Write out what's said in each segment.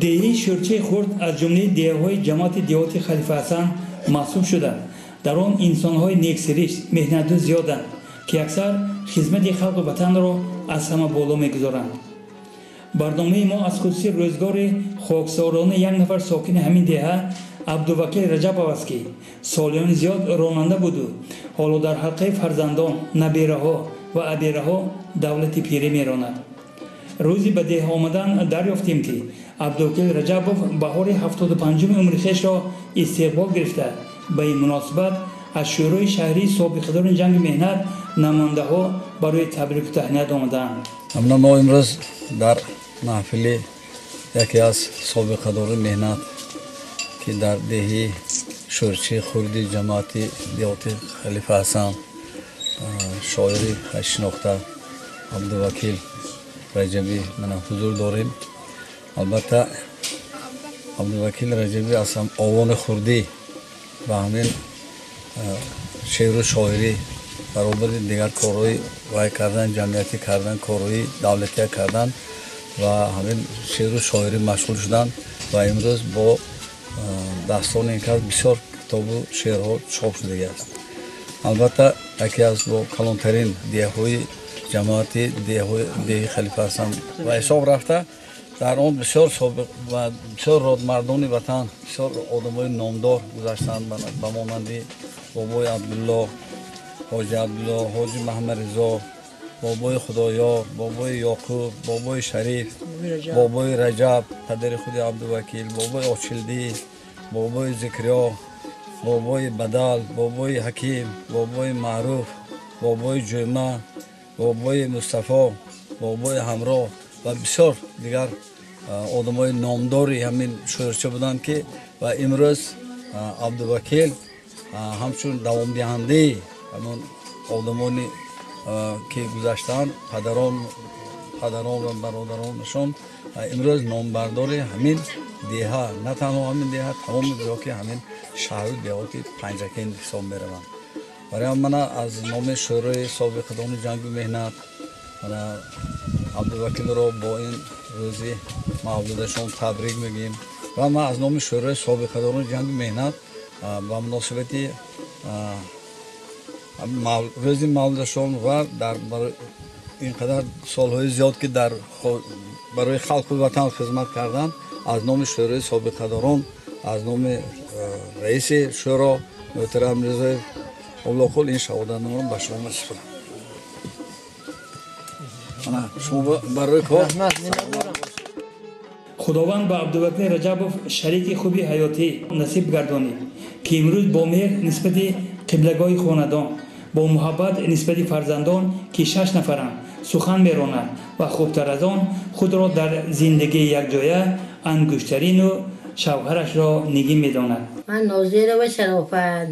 دهی شورچه خورد از جمله دههای جماعت دیهاتی خلیفه حسن محسوب شده. در آن انسانهای نیکسریش مهنت‌جو زیادند که اکثر خدمت خلق وطن را از همه بالا می‌گذارند. برنامه ما از خصوصی روزگار خاکسارانه یک نفر ساکن همین دهه عبدالوکیل رجبов است که سالیان زیاد راننده بود و حالا در حلقه فرزندان، نبیره‌ها و ابیره‌ها دولت پیری می‌راند. روزی به ده آمدن دریافتیم که عبدالوکیل رجبов بهار 75 عمر خویش را استقبال گرفته. به این مناسبت از شورای شهری سابقداران جنگ مهنت نماینده‌ها برای تبریک و تهنیت آمدند. ما امروز در محفل یکی از سابقداران مهنت که در دهی شورچه خوردی جماعت دیهاتی خلیفه حسن شاعری شناخته عبدالوکیل رجبی من حضور داریم. البته عبدالوکیل رجبی از آوان خوردی و همین شعر و شاعری برابر دیگر کارهای وای کردن، جمعیتی کردن، کارهای دولتی کردن و همین شعر و شاعری مشغول شدن و امروز با داستان این کار بسیار کتاب و شعرها چاپ شده است. البته یکی از با کلانترین دیه‌های جماعت دیه خلیفه حسن و حساب رفته در آن بسیار رادمردان وطن، بسیار آدمای نامدار گذشتند به مانند بابای عبدالله، حاجی عبدالله، حاجی محمد رضا، بابای خدایار، بابای یعقوب، بابای شریف، بابای رجب پدر خود عبدالوکیل، بابای آچلدی، بابای ذکریا، بابای بدل، بابای حکیم، بابای معروف، بابای جمعه، بابای مصطفی، بابای همراه و بسیار دیگر آدمای نامداری همین شورچه بودند که و امروز عبدالوکیل همچون دوام دهنده همون آدمانی که گذشتن پدران و برادرانشان امروز نامبردار همین دیها، نه تنها همین دیها، تمام دیها همین شهر و دیهاتی پنجکین حساب میروند. برای من از نام شورای سابقداران جنگ مهنت عبدالوکیل را با این روزی مولودشان تبریک میگیم و ما از نام شورای سابقداران جنگ مهنت با مناسبت روزی مولودشان و در اینقدر سالهای زیاد که در برای خلق و وطن خدمت کردن از نام شورای سابقداران، از نام رئیس شورا محترم رضا اولاخول این شهادتنامه را به شما میسپارم. شما برای کار خداوند به عبدالوکیل رجبов شریک خوبی حیاتی نصیب گردانید که امروز با مهر نسبت قبلگاه خاندان، با محبت نسبت فرزندان که 6 نفرند سخن می‌رانند و خوبتر از آن خود را در زندگی یک جایه انگشترین و شوهرش را نگین می‌داند. من ناظر و شرافت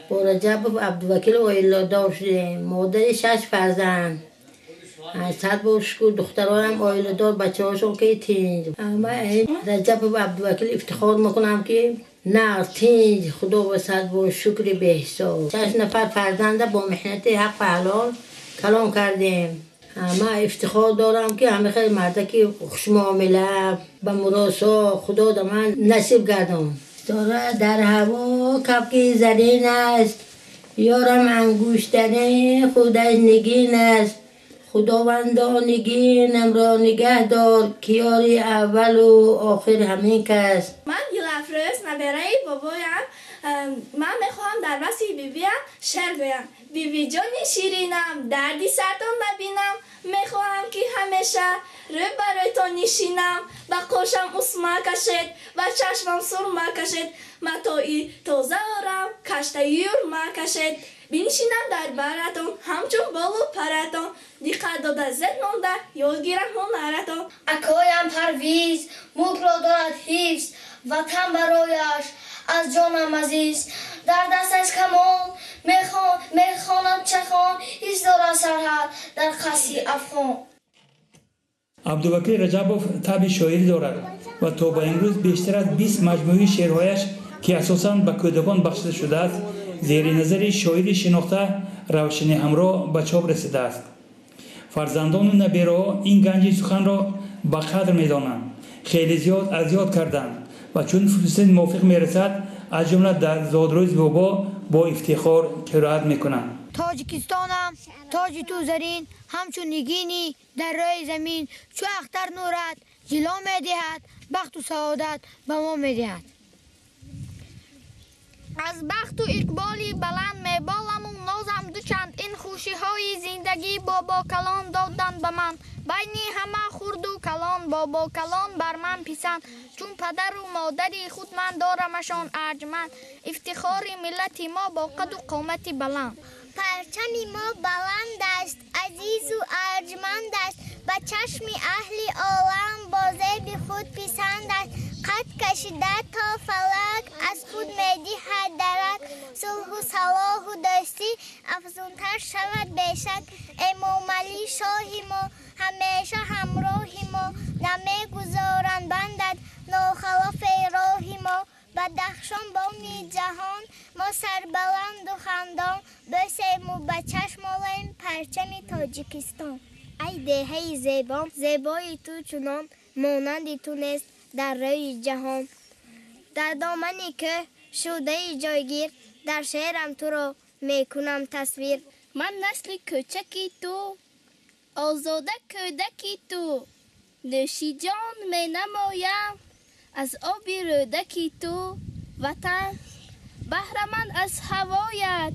با رجبov عبدالوکیل آیله‌دار شدیم. مادر 6 فرزند، صد با شکر دخترانم آیله‌دار، بچه هاشون که تینج. من رجبov عبدالوکیل افتخار میکنم که نه تینج خدا و صد با شکر به حساب. 6 نفر فرزنده با محنت حق و حلال کلام کردیم. من افتخار دارم که همه خیلی مرده که خوش معامله به مراسا خدا در من نصیب گردم. داره در هوا کپکی زرین است، یارم انگشترین خودش نگین است. خداوندا نگینم را نگه دار که یاری اول و آخر همین کس. من دلفروز نبیره بابایم. من میخواهم در وصف بیبیم شعر گویم. بیبی جان شیرینم دردی سرتان نبینم، میخواهم که همیشه رو برای تو نشینم. و قوشم اسما کشید و چشمم سرما کشید، متاعی تازه آرم کشته یورما کشید. بنشینم در براتون همچون بالو پراتون، دقت داده زد مانده یاد گیرم هنرتون. اکایم پرویز ملک را دارد حفظ، وطن برایش از جانم عزیز. در دستش کمان میخواند چخان، هیچ دارد سرحد در قصی افغان. عبدالوکیل رجبov طبع شاعری دارد و تا به امروز بیشتر از 20 مجموعه شعرهایش که اساساً به کودکان بخشیده شده است زیر نظر شاعری شناخته روشن همراه به چاپ رسیده است. فرزندان و نبیره‌ها این گنج سخن را به قدر می‌دانند. خیلی زیاد اذیت کردند و چون فرصت موافق میرسد از جمله در زادروز بابا با افتخار قرائت میکنند. تاجیکستانم تاج تو زرین همچون نگینی در روی زمین چو اختر نورت جلو میدهد بخت و سعادت به ما میدهد. از بخت و اقبالی بلند میبالم و نازم دوچند این خوشی های زندگی بابا کلان دادن به من بینی همه خورد و کلان بابا کلان بر من پسند چون پدر و مادری خود من دارمشان ارجمند افتخار ملت ما با قد و قامت بلند پرچم ما بلند است عزیز و ارجمند است و چشم اهل عالم با زیب خود پسند است قد کشیده تا فلک از خود میدهد درک صلح و صلاح و دوستی افزونتر شود بیشک امام علی شاه ما همیشه همراه ما نمیگذارند بندد ناخلاف راه ما بدخشان بامی جهان ما سربلند و خندان بسیم و به چشم آلیم پرچم تاجیکستان. ای دهه زیبان زیبای تو چنان مانند تو نیست در روی جهان در دامنی که شده جایگیر در شهرم تو را میکنم تصویر من نسل کوچکی تو آزاده کودکی تو نوشی جان می نمایم از آبی رودکی تو وطن بهرمند از هوایت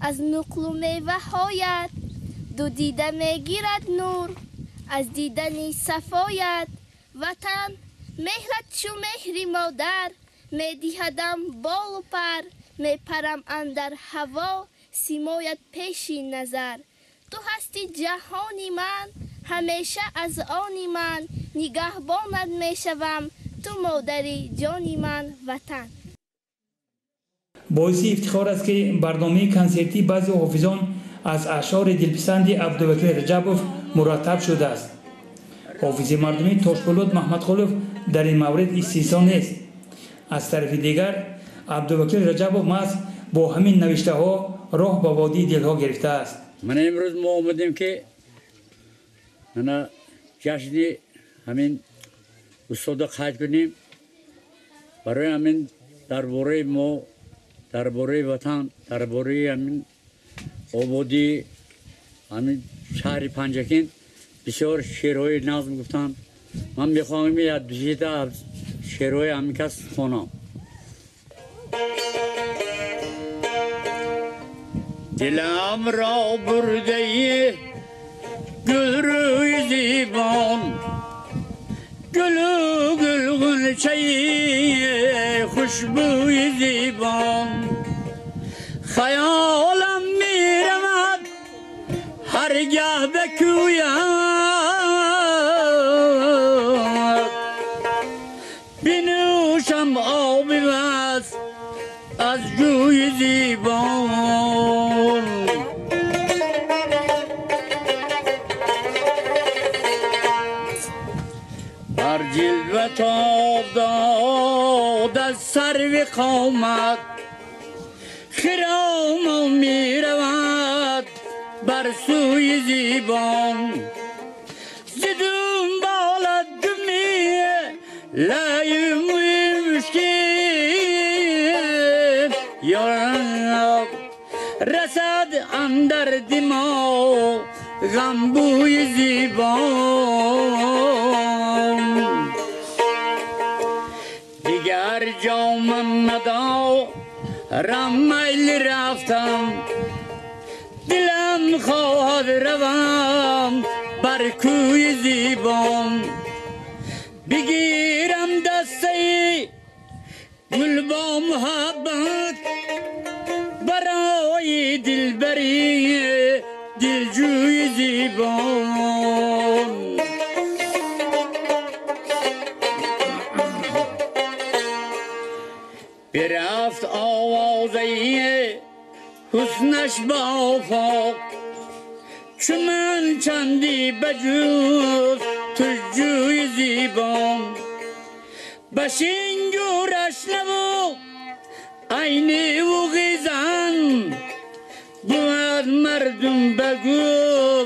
از نقل و میوه هایت دو دیده میگیرد نور از دیدن صفایت وطن مهرت چو مهری مادر میدهدم بال و پر میپرم اندر هوا سیمایت پیشی نظر تو هستی جهانی من همیشه از آنی من نگهبانت میشوم تو مادری جانی من وطن. باعث افتخار است که برنامه کنسرتی بعضی حافظان از اعشار دلپسند عبدالوکیل رجبوف مرتب شده است. حافظ مردمی تاشپولوت محمد خلوف در این مورد استثنا نیست. از طرف دیگر عبدالوکیل رجبوف محض با همین نوشته ها راه به وادی دلها گرفته است. من امروز ما اومدیم که جشن همین استاد خواهد کنیم برای همین درباره ما درباره وطن درباره همین آبادی همین شهر پنجکین بسیار شعرهای نظم گفتن. من میخواهم یاد بشیده شعرهای همین کس خونم. دلم را برده گل روی زیبان گلو گل غنچه خوشبوی زیبان خیالم میرمد هرگاه بکوید بنوشم آبی مست از جوی زیبان بر جلوه تاب داد از سرو قامت خرام می رود بر سوی زیبان زدون بالد دمی لای مشکل یا رسد اندر دماغ غمبوی زیبان دیگر جامم ندا رمیل رفتم دلم خواهد روم بر کوی زیبان بگیرم دسته گل با محبت برای دلبری دلجوی زیبان برفت آوازه حسنش با آفاق چو من چندی بجوز تو جوی زیبان بشنگورش نبو عینی و غیزن بود مردم بگو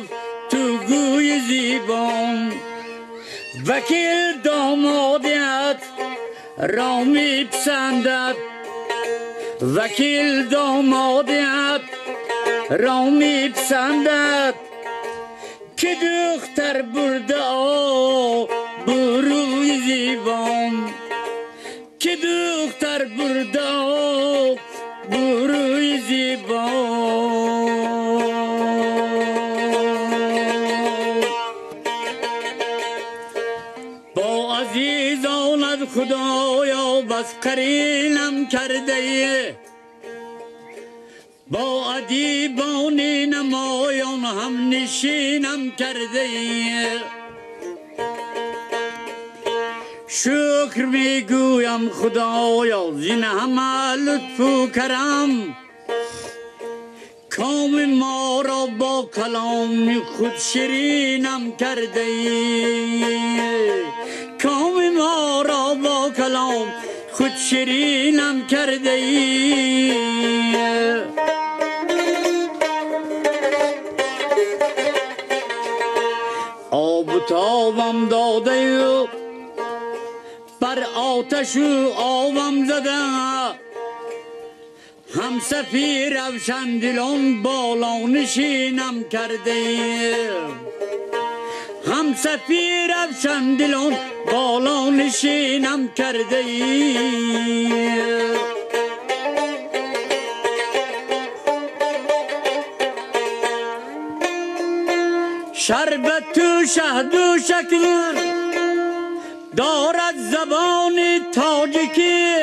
تو گوی زیبان و وکیل دامادیت را میپسندد وکیل دامادیت را میپسندد که دختر برده بروی زیبان که دختر برده بروی زیبان با عزیزانت خدایا بس قرینم کرده با ادیبان نمایان هم نشینم کرده شکر میگویم خدایا زین همه لطف و کرم کام ما را با کلام خود شیرینم کرده کام ما را با کلام خود شیرینم کرده آب و تابم داده و بر آتش و آبم زده هم سفیر روشن دلان بالا نشینم کرده هم سفیر روشن دلان بالا نشینم کرده شربت و شهد و شکر دارد زبان تاجیکی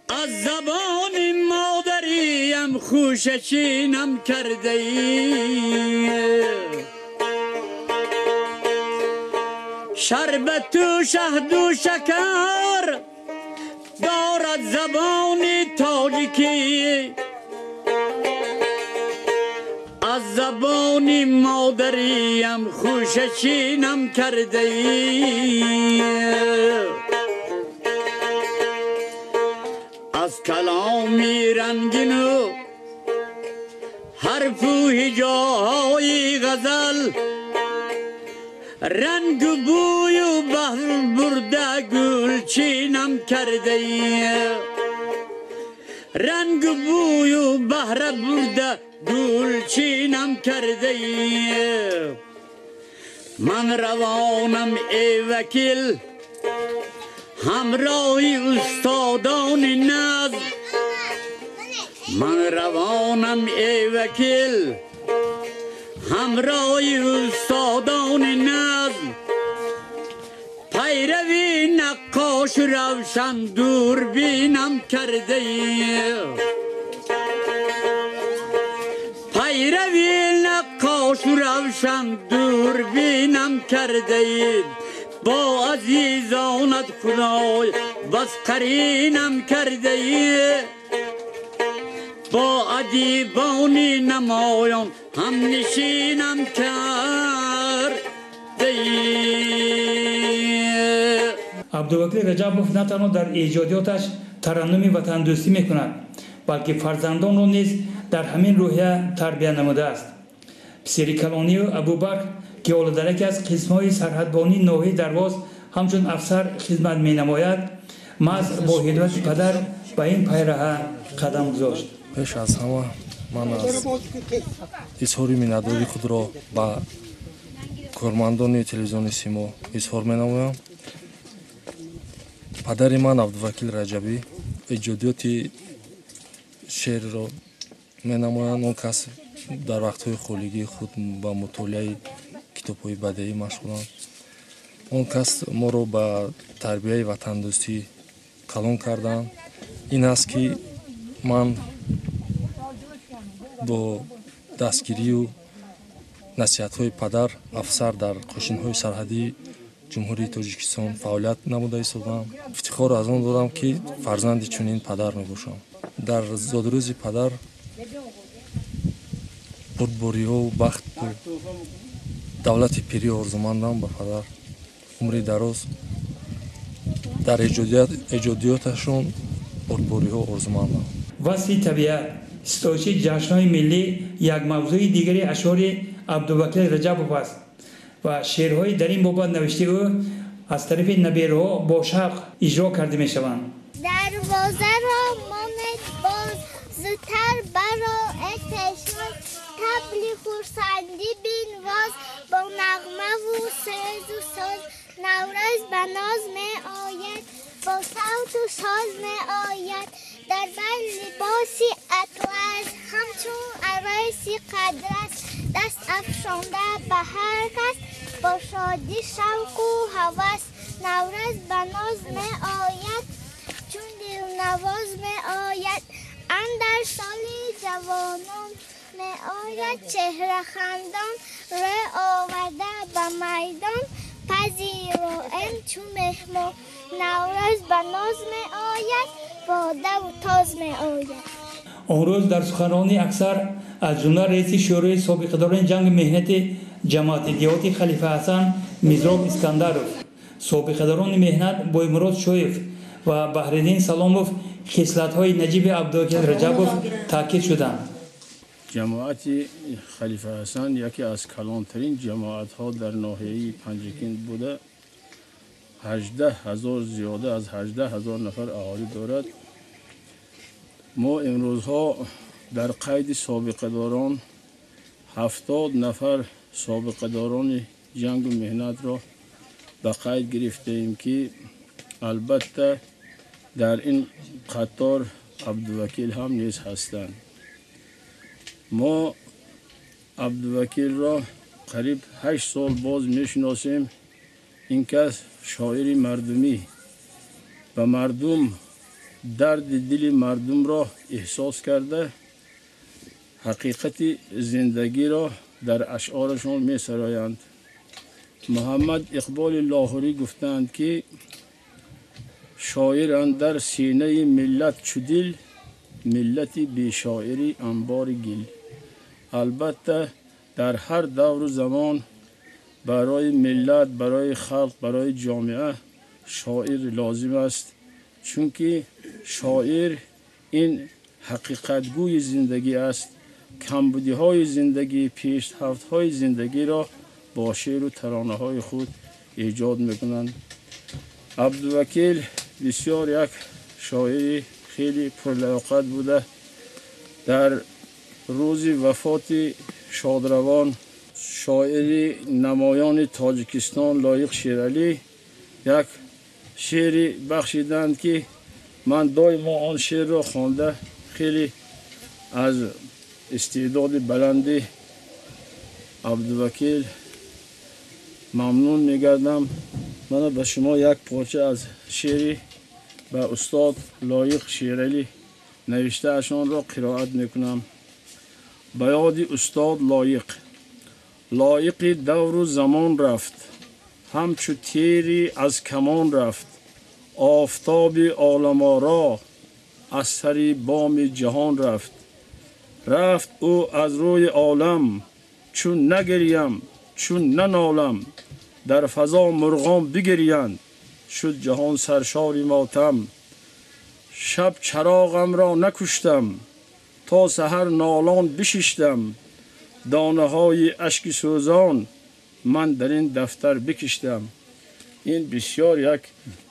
از زبان مادریم خوشچینم کرده شربت و شهد و شکر دارد زبان تاجیکی از زبان مادریم خوشچینم کرده از کلامی رنگین و حرف و هجاهای غزل رنگ و بوی و بحر برده گل چینم کرده رنگ و بوی و بحر برده گل چینم کرده من روانم ای وکیل همراهی استادان نظم من روانم ای وکیل همراهی استادان نظم پیروی نقاش روشن دوربینم کرده پیروی نقاش روشن دوربینم کرده با عزیزانت خدای بس قرینم کرده با ادیبان نمایان هم نشینم کرده عبدالوکیل رجبوف نه تنها در ایجادیاتش ترنم وطن دوستی میکند بلکه فرزندان را نیز در همین روحیه تربیت نموده است. پسری کلانی و ابوبکر که حالا در یکی از قسم‌های سرحدبانی ناحیه درواز همچون افسر خدمت می‌نماید محض با هدایت پدر به این پیراه قدم گذاشت. پیش از همه من از اظهار مننتداری خود را با کارمندان تلویزیون سیما اظهار می‌نمایم. پدر من عبدالوکیل رجبی ایجادیات شعر را می‌نمایند. اون کس در وقت‌های خولگی خود با مطالعه کتاب‌های بدیعی مشغولند. اون کس ما را به تربیت وطن دوستی کلان کردند. این است که من با دستگیری و نصیحت‌های پدر افسر در قشن‌های سرحدی جمهوری تاجیکستان فعالیت نموده ایستادم. افتخار از آن دارم که فرزند چنین پدر میباشم. در زادروز پدر بردباری ها و بخت و دولت پیری آرزومندم به پدر عمری دراز در ایجادیاتشون بردباری ها آرزومندم. وصف طبیعت ستایش جشن‌های ملی یک موضوع دیگری اشعار عبدالوکیل رجبوف است و شعرهای در این بابت نوشته او از طرف نبیرها با شوق اجرا کرده می شوند. دروازه را ماند باز زودتر برای چشمان طبل خورسندی بینواز با نغمه و ساز و ساز نوروز به ناز می آید با صوت و ساز می آید در بر لباسی اطلس همچون عروسی قدرت دست افشانده به هر کس با شادی شوق و هوس نوروز به ناز می آید چون دلنواز می آید اندر سال جوانان می آید چهره خندان روی آورده به میدان پذیرائم چون مهمان نوروز به ناز می آید باده و تاز می آید. آن روز در سخنرانی اکثر از جمله رئیس شورای سابقه‌داران جنگ مهنت جماعت دیهاتی خلیفه حسن میزراب اسکندرov، سابقه‌داران مهنت بویمراد شویف و بحرالدین سلاموف خصلت‌های نجیب عبدالوکیل رجبوف تاکید شدند. جماعت خلیفه حسن یکی از کلانترین جماعت‌ها در ناحیه پنجکین بوده. 18,000 زیاده از 18,000 نفر اهالی دارد. ما امروزها در قید سابقه داران 70 نفر سابقه داران جنگ و مهنت را به قید گرفته ایم که البته در این قطار عبدالوکیل هم نیز هستند. ما عبدالوکیل را قریب 8 سال باز میشناسیم. این کس شاعر مردمی و مردم درد دل مردم را احساس کرده حقیقت زندگی را در اشعارشان می سرایند. محمد اقبال لاهوری گفتند که شاعر اندر سینه ملت چو دل ملت بی شاعری انبار گل. البته در هر دور و زمان برای ملت، برای خلق، برای جامعه شاعر لازم است، چون که شاعر این حقیقتگوی زندگی است. کمبودی های زندگی، پیشرفت های زندگی را با شعر و ترانه های خود ایجاد میکنند. عبدالوکیل بسیار یک شاعر خیلی پرلیاقت بوده. در روز وفات شادروان شاعر نمایان تاجیکستان لایق شیرعلی یک شعری بخشیدند که من دائما آن شعر را خوانده خیلی از استعداد بلند عبدالوکیل ممنون میگردم. من به شما یک پارچه از شعری به استاد لایق شیرعلی نوشته اشان را قرائت میکنم. به یاد استاد لایق دور و زمان رفت، همچو تیری از کمان رفت. آفتاب عالم آرا از سر بام جهان رفت. رفت او از روی عالم چون نگریم چون ننالم. در فضا مرغان بگریند شد جهان سرشار ماتم. شب چراغم را نکشتم تا سحر نالان بششتم. دانه های اشک سوزان من در این دفتر بکشتم. این بسیار یک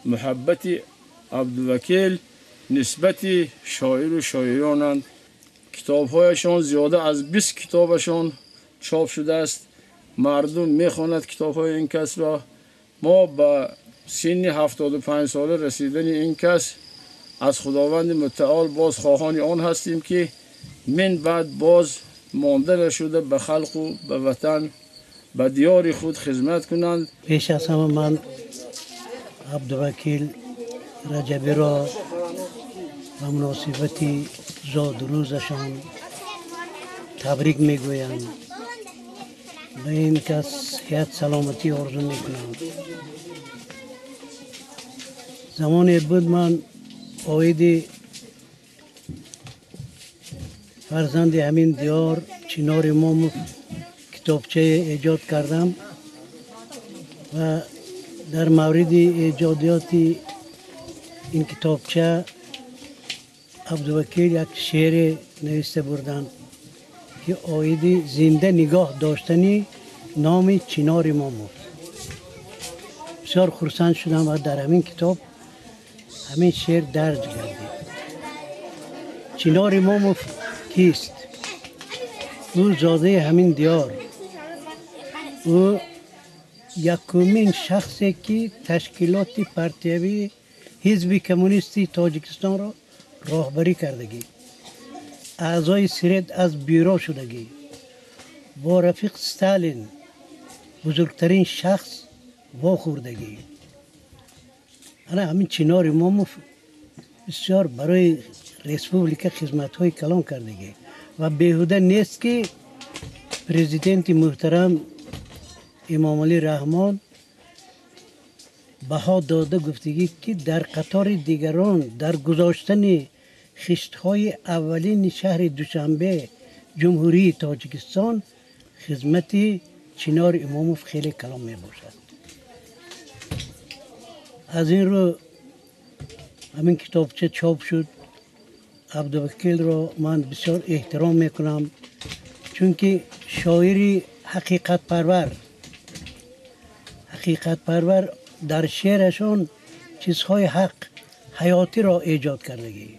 محبت عبدالوکیل نسبت شاعر و شاعرانند. کتابهایشان زیاده از 20 کتابشان چاپ شده است. مردم میخواند کتابهای این کس را. ما به سن 75 ساله رسیدن این کس از خداوند متعال باز خواهان آن هستیم که من بعد باز مانده شده به خلق و به وطن به دیار خود خدمت کنند. پیش از همه من عبدالوکیل رجبی را به مناسبت زاد روزشان تبریک میگویم. به این کس صحت سلامتی آرزو میکنم. زمانی بود من آید فرزند همین دیار چنار امام کتابچه ایجاد کردم و در مورد ایجادیات این کتابچه عبدالوکیل یک شعر نوشته بردند که آید زنده نگاه داشتنی نام چنار مامو. بسیار خرسند شدم و در همین کتاب همین شعر درج گردید. چنار مامو کیست؟ او زاده همین دیار، او یکمین شخصی که تشکیلات پرتیوی حزب کمونیستی تاجیکستان را راهبری کردگی، اعضای سرد از بیرو شدگی، با رفیق ستالین بزرگترین شخص واخوردگی. انا همین چنار مامو بسیار برای ریسپوبلیکا خدمت های کلان کردگی و بیهوده نیست که پرزیدنت محترم امام علی رحمان بها داده گفتگی که در قطار دیگران در گذاشتن خشت‌های اولین شهر دوشنبه جمهوری تاجیکستان خدمت چنار اماموف خیلی کلام می باشد. از این رو همین کتابچه چاپ شد. عبدالوکیل را من بسیار احترام میکنم چون که شاعری حقیقت پرور در شعرشان چیزهای حق حیاتی را ایجاد کردگی.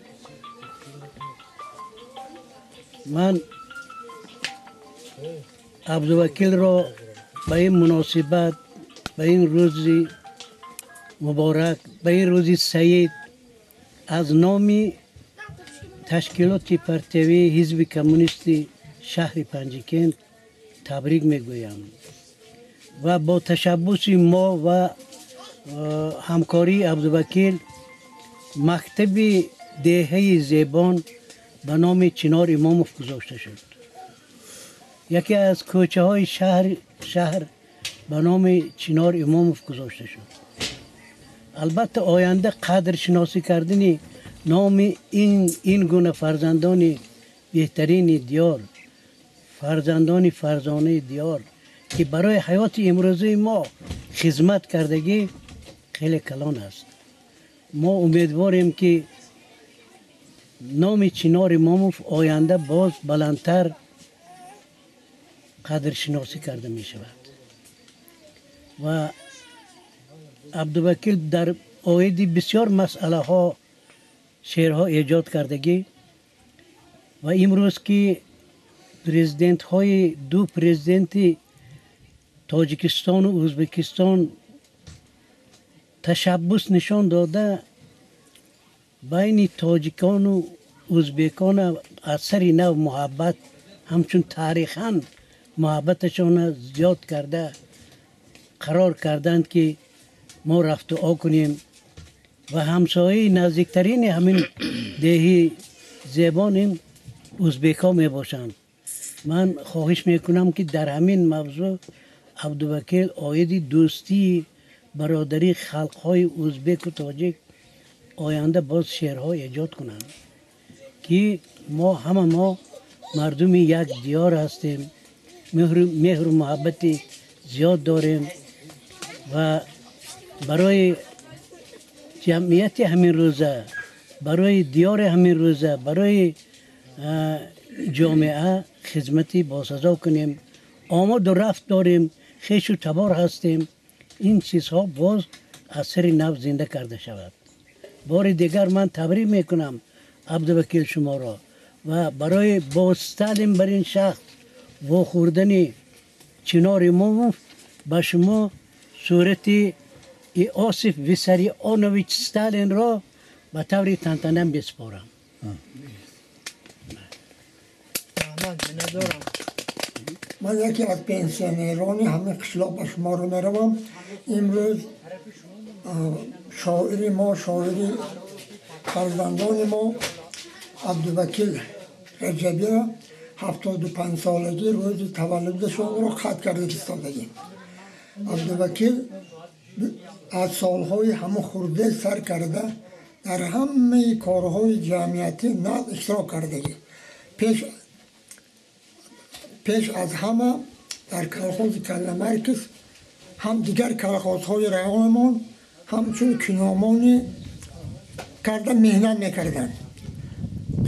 من عبدالوکیل را به این مناسبت، به این روز مبارک، به این روز سعید از نام تشکیلات پرتیوی حزب کمونیستی شهر پنجکند تبریک میگویم و با تشبس ما و همکاری عبدالوکیل مکتب دهه زیبان به نام چنار اماموف گذاشته شد. یکی از کوچه های شهر به نام چنار اماموف گذاشته شد. البته آینده قدر شناسی کردن نام این گونه فرزندان بهترین دیار، فرزندان فرزانه دیار که برای حیات امروزی ما خدمت کردگی خیلی کلان است. ما امیدواریم که نام چنار اماموف آینده باز بلندتر قدر شناسی کرده می شود و عبدالوکیل در آیدی بسیار مسئله ها شعرها ایجاد کردگی و امروز که پرزیدنت های دو پرزیدنت تاجیکستان و ازبکستان تشبس نشان داده بین تاجیکان و ازبکان اثر نو محبت همچون تاریخاً محبتشان زیاد کرده قرار کردند که ما رفت و آ کنیم و همسایه نزدیکترین همین دهی زبان ازبکا می باشند. من خواهش میکنم که در همین موضوع عبدالوکیل آید دوستی برادری خلقهای ازبک و تاجیک آینده باز شعرها ایجاد کنند که ما مردم یک دیار هستیم، مهر و محبت زیاد داریم و برای جمعیت همین روزه، برای دیار همین روزه، برای جامعه خدمتی باسزا کنیم. آمد و رفت داریم، خیش و تبار هستیم. این چیزها باز اثر نو زنده کرده شود. بار دیگر من تبریک میکنم عبدالوکیل شما را و برای بازستالیم بر این شخص و خوردن چنار اماموف به شما صورت آصف ویسری آنویچ ستالین را به طور تنتنم بسپارم. من یکی از پنسیونرانی همه قشلاق به شما رو میروم. امروز شاعری ما، شاعری فرزندان ما عبدالوکیل رجبی 75 سالگی روز تولدشون رو خط کرده ایستادگی. عبدالوکیل از سالهای همه خورده سر کرده در همه کارهای جمعیتی نقد اشتراک کردگی. پیش از همه در کلخوز کله مرکز هم دیگر کلخوزهای رایانمان همچون کنامانی کرده مهنت میکردن.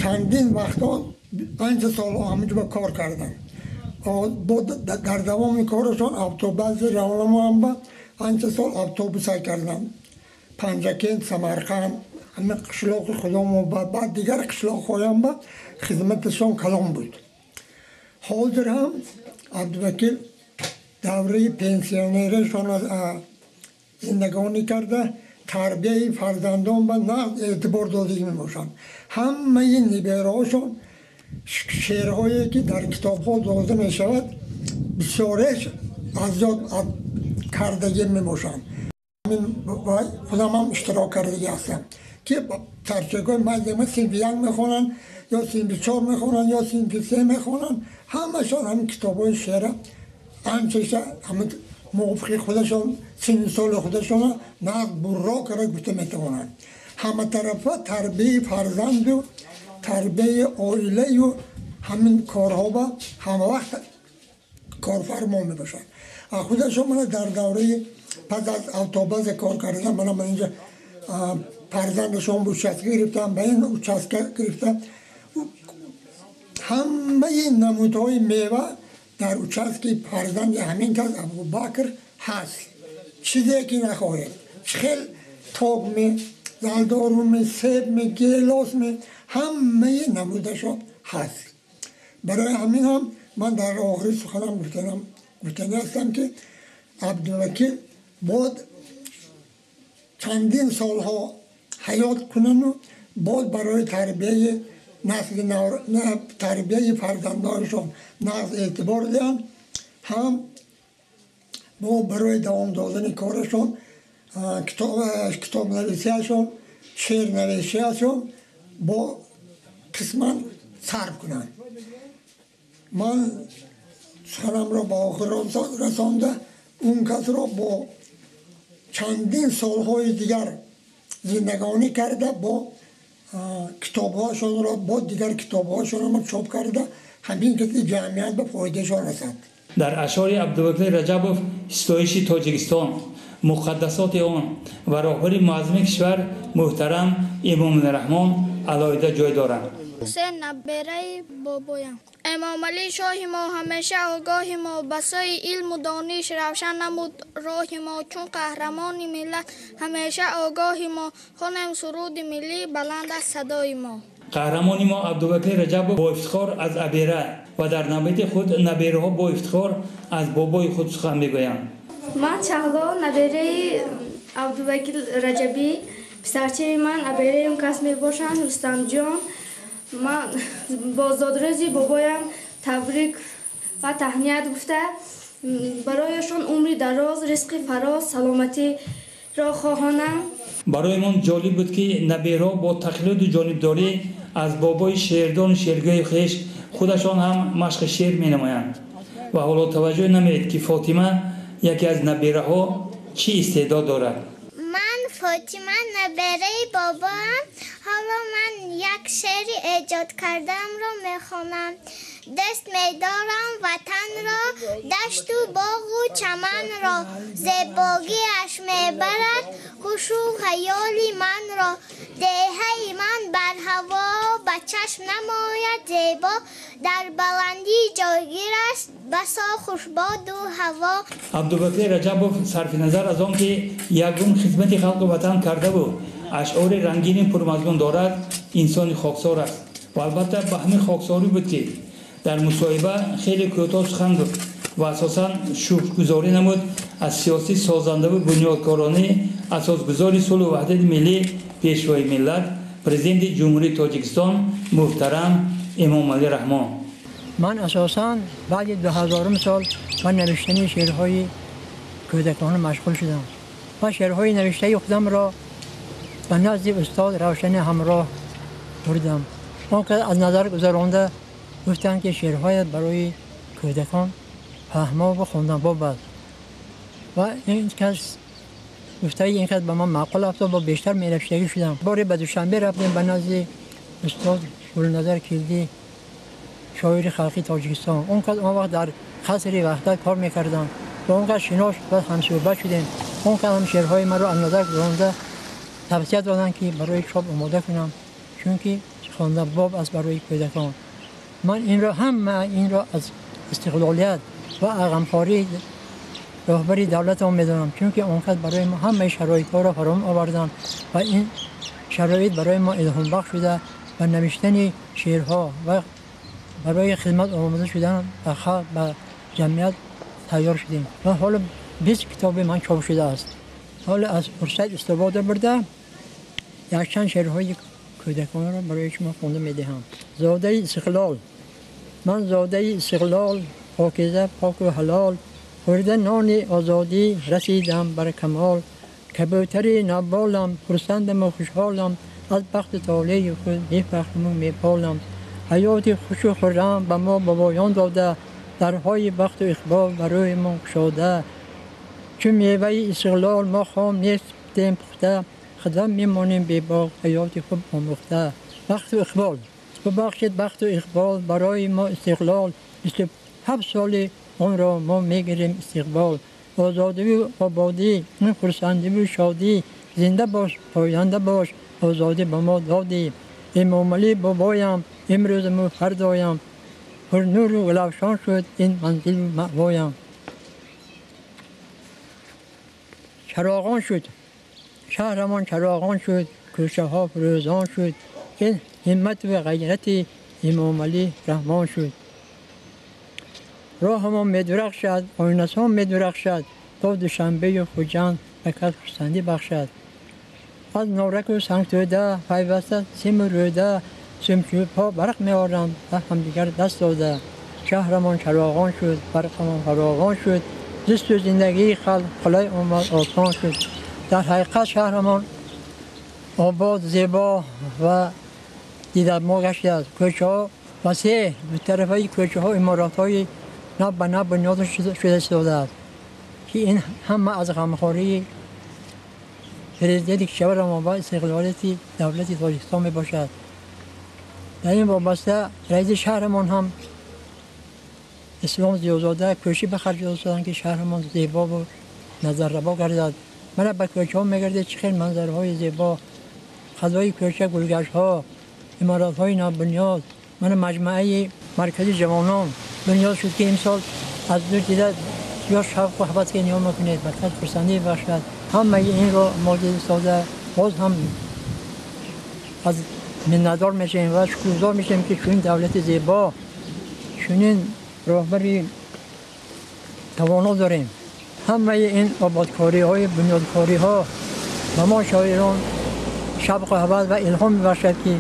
چندین وقتا 5 سال همینجا کار کردن. در دوام کارشان اتوبوس راهنما با آنچه سال اتوبوس کردن پنجکین سمرقند همه قشلاق خودم و بعد دیگر قشلاق خودم با خدمتشان کلام بود. حاضر هم عبدالوکیل دوره پنسیونرشان زندگانی کرده تربیه فرزندان به نقد اعتبار داده می باشند. همه این نیبرهاشون شعرهایی که در کتاب ها داده می شود بسیارش از یاد کردگی می باشند. خودم هم اشتراک کردگی هستم که ترجیحگاه مردم سینف یک می خوانند یا سینف 4 می خوانند یا سینف 3 می خوانند. همشان همین کتاب های شعر همچه همه موفقی خودشان سن سال خودشان نقد برا کرده گفته میتوانند. همه طرفه تربیه فرزند و تربیه عائله و همین کارها با همه وقت کارفرما میباشند. خودشان من در دوره پس از اتوبوس کار کردم من اینجا فرزندشان بود چسک گرفتم به این چسک گرفتم همه این نمودهای میوه در اوچسکی فرزند همین کس ابوبکر هست. چیزی که نخواهید خیل تاق می زلدارو می سیب می گیلاس می همه نمودشان هست. برای همین هم من در آخری سخنم گفتنی هستم که عبدالوکیل باید چندین سالها حیات کنن و باید برای تربیه نسل تربیه فرزندانشان نقد اعتبار دهند هم با برای دوام دادن کارشان کتاب نویسیشان شعر نویسیشان با قسما صرف کنند. من سخنم را با آخر رسانده اون کس را با چندین سالهای دیگر زندگانی کرده با کتابهاشون را با دیگر کتابهاشون را چاپ کرده همین که جمعیت به فایدهشان رسد. در اشعار عبدالوکیل رجبوف ستایش تاجیکستان مقدسات آن و راهبر معظم کشور محترم امام الرحمن علیه جای دارند. حسین نبیره بابایم امام علی شاه ما همیشه آگاه ما بسای علم و دانش روشن نمود راه ما چون قهرمان ملت همیشه آگاه ما خوانم سرود ملی بلند از صدای ما. قهرمان ما عبدالوکیل رجبوف با افتخار از ابیره و در نوبت خود نبیره ها با افتخار از بابای خود سخن میگویند. من چهلا نبیره عبدالوکیل رجبی پسرچه من ابیره اون کس می باشند رستم جان. من با زادروزی بابایم تبریک و تهنیت گفته برایشان عمری دراز رزق فراز سلامتی را خواهانم. برای من جالب بود که نبیرها با تقلید و جانبداری از بابای شعردان شعرگوی خویش خودشان هم مشق شعر می نمایند و حالا توجه نمید که فاطمه یکی از نبیره ها چی استعداد دارد. من فاطمه نبیره بابام. حالا من یک شعری ایجاد کردم را میخوانم. دست میدارم وطن را دشت و باغ و چمن را زیبایی‌اش میبرد هوش و خیال من را دهه من بر هوا به چشم نماید زیبا در بلندی جایگیر است بسا خوشباد و هوا. عبدالوکیل رجبوف صرف نظر از آن که یگان خدمت خلق وطن کرده بود اشعار رنگین پرمضمون دارد انسان خاکسار است و البته به همین خاکساری بود که در مصاحبه خیلی کوتاه سخن گفت و اساساً شکرگزاری نمود از سیاسی سازنده و بنیادکارانه اساسگزار صلح و وحدت ملی پیشوای ملت پرزیدنت جمهوری تاجیکستان محترم امام علی رحمان. من اساساً بعد 2000 سال با نوشتن شعرهای کودکانه مشغول شدم و شعرهای نوشته خودم را به نزد استاد روشن همراه بردم. اون که از نظر گذرانده گفتن که شعرهای برای کودکان فهما و خواندن باب است و این کس گفته این کس به من معقول افتاد و بیشتر می‌نوشتگی شدم. باری به دوشنبه رفتیم به نزد استاد گلنظر کلدی شاعر خلقی تاجیکستان. اون کس اون وقت در قصر وحدت کار می‌کردن و اون کس شناس و همصحبت شدیم. اون کس هم شعرهای من را از نظر گذرانده توصیه دادن که برای چاپ آماده کنم چون که خواندن باب است برای کودکان. من این را از استقلالیت و غمخواری رهبری دولت هم میدونم، چون که اونقدر برای ما همه شرایط ها را فراهم آوردن و این شرایط برای ما الهام بخش شده و نوشتن شعرها و برای خدمت آماده شدن و خلق و جمعیت تیار شدیم و حالا 20 کتاب من چاپ شده است. حالا از فرصت استفاده برده یک چند شعرهای کودکانه را برای شما خونده میدهم. زاده استقلال. من زاده استقلال، پاکیزه پاک و حلال، خورده نان آزادی رسیدم بر کمال. کبوتری نبالم، خرسندم و خوشحالم، از بخت طالع خود میفخرم و میپالم. حیات خوش و خرم به ما بابایان داده، درهای بخت و اقبال برای ما گشاده. چون میوه استقلال ما خام نیستیم پخته، خدم میمانیم بی باغ حیات خوب آموخته. بخت و اقبال. ببخشید بخت و اقبال برای ما استقلال، 27 سال آن را ما میگیریم استقبال. آزادی و آبادی، خرسندی و شادی، زنده باش پاینده باش، آزادی به ما دادی. امام علی بابایم، امروز و فردایم، پر نور و گلفشان شد این منزل و مأوایم. چراغان شد شهرمان، چراغان شد کوچه ها فروزان شد، این همت و غیرت امام علی رحمان شد. راه ما می‌درخشد، آینه ها می‌درخشد، تا دوشنبه خوجند فقط خرسندی بخشد. از نارک و سنگتوده پیوسته سیم و روده، سمچوب ها برق می‌آرند و همدیگر دست داده. شهرمان چراغان شد، برقمان فراوان شد، زیست و زندگی خلق خلای آمد آسان شد. در حقیقت شهرمان آباد، زیبا و دیدار ما گشته است. کوچه ها وسیع، دو طرفه کوچه ها امارات های نب به نب بنیاد شده است که این همه از غمخواری پرزیدنت کشور ما و استقلالیت دولت تاجیکستان می باشد. در این وابسته رئیس شهرمان هم اسلام زیازاده کوشش به خرج دادند که شهرمان زیبا و نظر روا گردد. من به کوچه ها میگرده چه خیلی منظرهای زیبا، فضای کوچه، گلگشت ها، عمارات های نابنیاد. من مجموعه مرکزی جوانان بنیاد شد که امسال از دور دیده یا شوق و حوث که نیام میکنید برکت خرسندی بخشد. همه این را مورد ساده باز هم از منتدار میشیم و شکرگزار میشیم که چون دولت زیبا، چون راهبری توانا داریم. همه این آبادکاری های بنیادکاری ها و ما شاعران شوق و حوث و الهام میبخشد که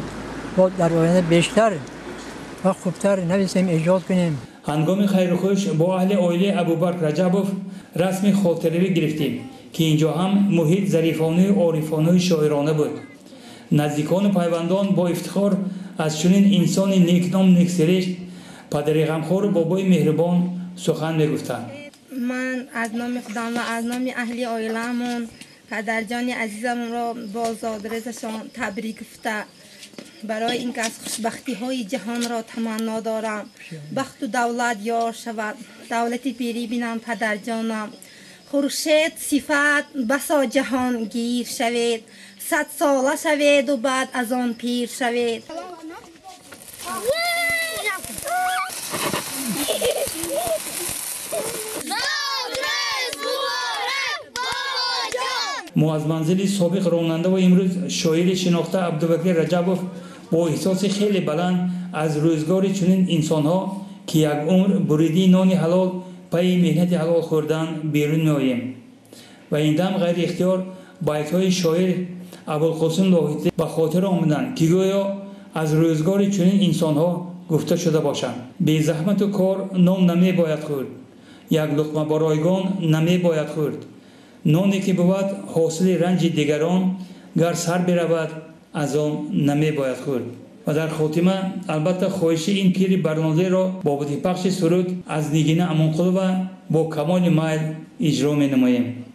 با در آینده بیشتر و خوبتر نویسیم، ایجاد کنیم. هنگام خیر خوش با اهل عائله ابوبکر رجبوف رسم خاطره‌ای گرفتیم که اینجا هم محیط ظریفانه و عارفانه شاعرانه بود. نزدیکان و پیوندان با افتخار از چنین انسان نیکنام نیکسرشت پدر غمخوار بابای مهربان سخن میگفتند. من از نام خدا و از نام اهل عائله‌مون پدرجان عزیزم را با زادرزشان تبریک گفته برای اینکه از خوشبختی های جهان را تمنا دارم. بخت و دولت یار شود، دولتی پیری بینم پدر جانم. خورشید صفت بسا جهان گیر شوید، 100 ساله شوید و بعد از آن پیر شوید. ما از منزل سابق راننده و امروز شاعر شناخته عبدالوکیل رجبوف با احساس خیلی بلند از روزگار چنین انسان‌ها که یک عمر بریدی نان حلال پای مهنت حلال خوردن بیرون می‌آییم و این دم غیر اختیار بیت‌های شاعر ابوالقاسم لاهیطی به خاطر آمدند که گویا از روزگار چنین انسان‌ها گفته شده باشند. بی زحمت و کار نان نمی باید خورد، یک لقمه با رایگان نمی باید خورد. نانی که بود حاصل رنج دیگران، گر سر برود از آن نمی باید خورد. و در خاتمه البته خواهش این پیر برنامه را بابت پخش سرود از نگین امانقلو و با کمال میل اجرا می نماییم.